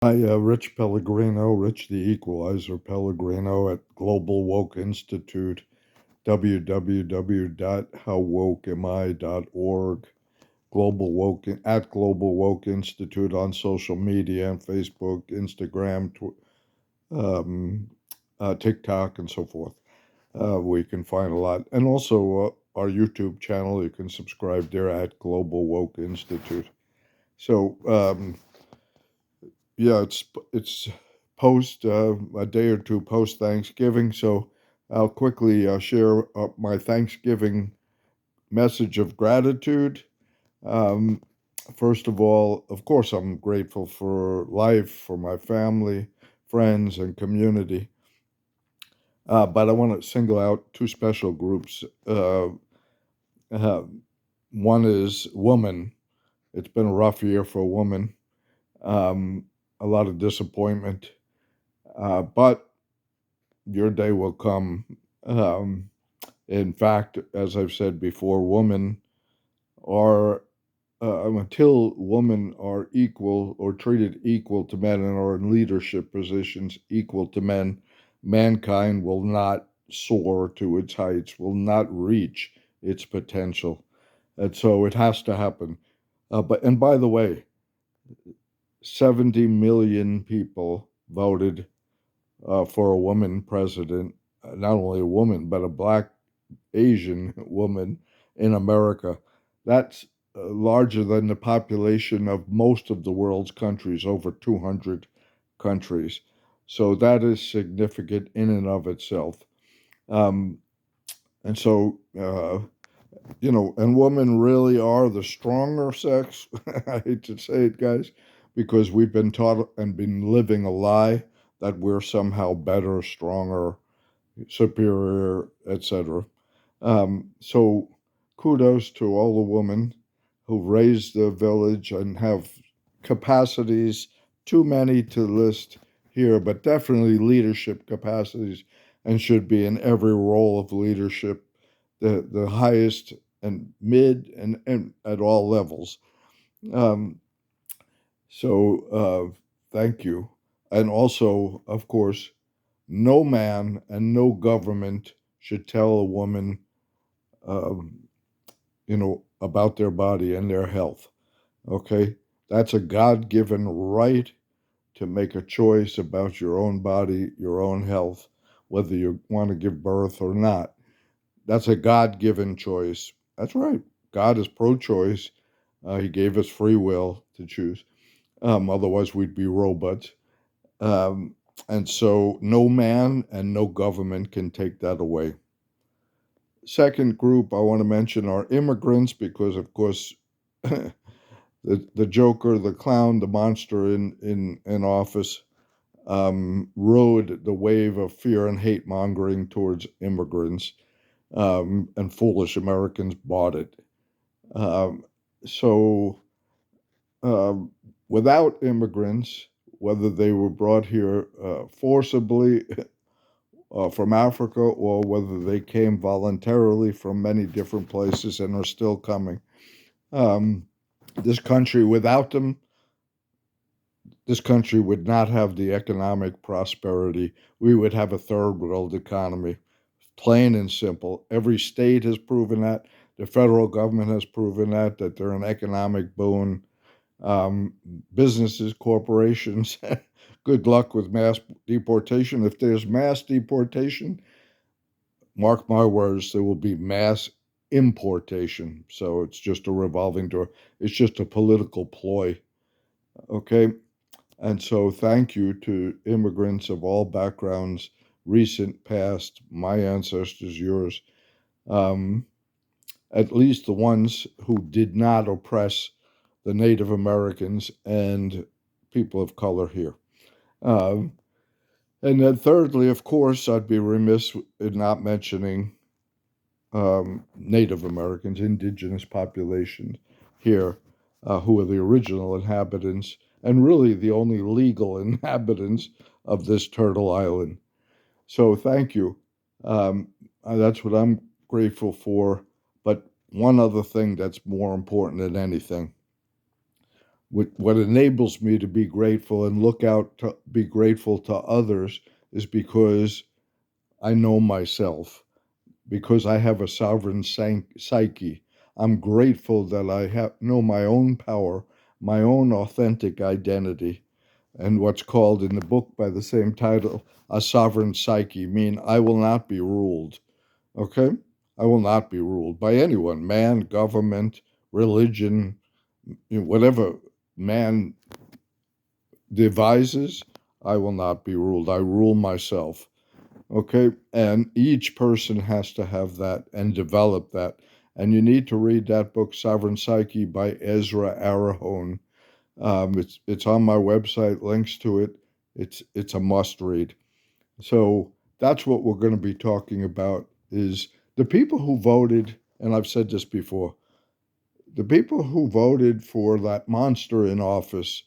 Hi, Rich Pellegrino, Rich the Equalizer Pellegrino at Global Woke Institute, www.howwokeami.org, Global Woke at Global Woke Institute on social media and Facebook, Instagram, um, TikTok, and so forth. We can find a lot, and also our YouTube channel. You can subscribe there at Global Woke Institute. So. Yeah, it's post a day or two post Thanksgiving, so I'll quickly share my Thanksgiving message of gratitude. Um, First of all, of course, I'm grateful for life, for my family, friends, and community. But I want to single out two special groups. Uh, One is woman. It's been a rough year for a woman. Um, a lot of disappointment. But your day will come. Um, in fact, as I've said before, women are, until women are equal or treated equal to men and are in leadership positions equal to men, mankind will not soar to its heights, will not reach its potential. And so it has to happen. And by the way, 70 million people voted for a woman president, not only a woman, but a black Asian woman in America. That's larger than the population of most of the world's countries, over 200 countries. So that is significant in and of itself. Um, and so, and women really are the stronger sex. I hate to say it, guys, because we've been taught and been living a lie that we're somehow better, stronger, superior, etc. So kudos to all the women who raised the village and have capacities, too many to list here, but definitely leadership capacities and should be in every role of leadership, the highest and mid and at all levels. Um, thank you. And also, of course, no man and no government should tell a woman um, about their body and their health. Okay? That's a God given right to make a choice about your own body, your own health, whether you want to give birth or not. That's a God given choice. That's right. God is pro choice. He gave us free will to choose. Otherwise, we'd be robots. Um, and so, no man and no government can take that away. Second group I want to mention are immigrants because, of course, the Joker, the clown, the monster in office rode the wave of fear and hate mongering towards immigrants, and foolish Americans bought it. Um, so, um, Without immigrants, whether they were brought here forcibly from Africa or whether they came voluntarily from many different places and are still coming, um, this country without them, this country would not have the economic prosperity. We would have a third world economy, plain and simple. Every state has proven that. The federal government has proven that they're an economic boon. Um, Businesses, corporations, good luck with mass deportation. If there's mass deportation, mark my words, there will be mass importation. So it's just a revolving door. It's just a political ploy. Okay. And so, thank you to immigrants of all backgrounds, recent, past, my ancestors, yours, um, at least the ones who did not oppress the Native Americans and people of color here. Um, and then, thirdly, of course, I'd be remiss in not mentioning Native Americans, indigenous populations here, who are the original inhabitants and really the only legal inhabitants of this turtle island. So thank you. That's what I'm grateful for. But one other thing that's more important than anything, What enables me to be grateful and look out to be grateful to others is because I know myself, because I have a sovereign psyche. I'm grateful that I know my own power, my own authentic identity, and what's called in the book by the same title, a sovereign psyche, mean I will not be ruled. Okay? I will not be ruled by anyone, man, government, religion, whatever man devises, I will not be ruled. I rule myself. Okay? And each person has to have that and develop that. And you need to read that book, Sovereign Psyche by Ezra Arahone. It's on my website, links to it. It's a must read. So that's what we're going to be talking about is the people who voted, and I've said this before, the people who voted for that monster in office,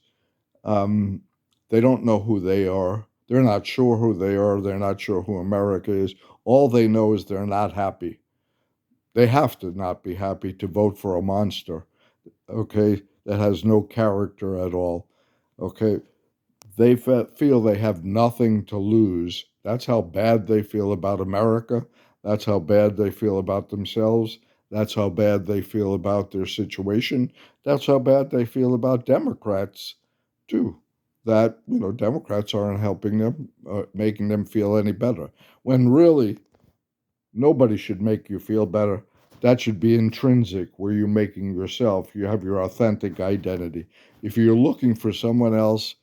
um, they don't know who they are. They're not sure who they are. They're not sure who America is. All they know is they're not happy. They have to not be happy to vote for a monster, okay, that has no character at all, okay? They feel they have nothing to lose. That's how bad they feel about America. That's how bad they feel about themselves. That's how bad they feel about their situation. That's how bad they feel about Democrats, too. That, Democrats aren't helping them, making them feel any better. When really, nobody should make you feel better. That should be intrinsic, where you're making yourself. You have your authentic identity. If you're looking for someone else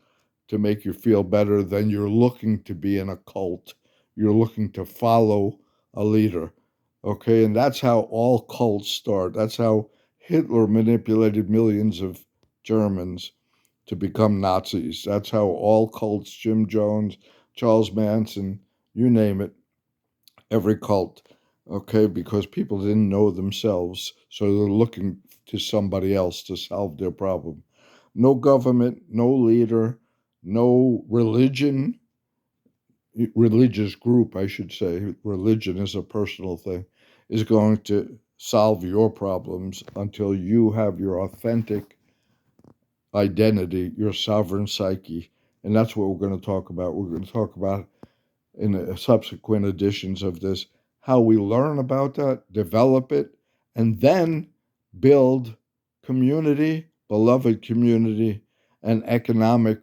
to make you feel better, then you're looking to be in a cult. You're looking to follow a leader. Okay, and that's how all cults start. That's how Hitler manipulated millions of Germans to become Nazis. That's how all cults, Jim Jones, Charles Manson, you name it, every cult. Okay, because people didn't know themselves, so they're looking to somebody else to solve their problem. No government, no leader, no religious group, I should say, religion is a personal thing, is going to solve your problems until you have your authentic identity, your sovereign psyche. And that's what we're going to talk about. We're going to talk about in the subsequent editions of this how we learn about that, develop it, and then build community, beloved community, and economic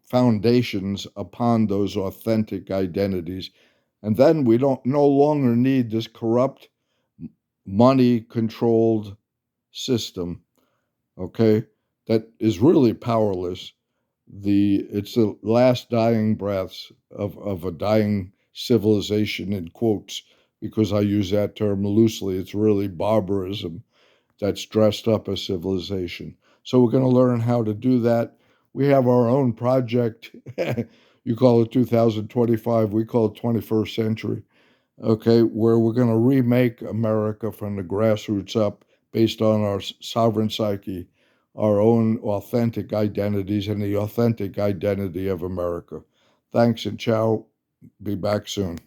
foundations upon those authentic identities. And then we don't no longer need this corrupt, money controlled system, okay, that is really powerless. It's the last dying breaths of a dying civilization, in quotes, because I use that term loosely. It's really barbarism that's dressed up as civilization. So we're going to learn how to do that. We have our own project. You call it 2025, we call it 21st century. Okay, where we're going to remake America from the grassroots up based on our sovereign psyche, our own authentic identities, and the authentic identity of America. Thanks and ciao. Be back soon.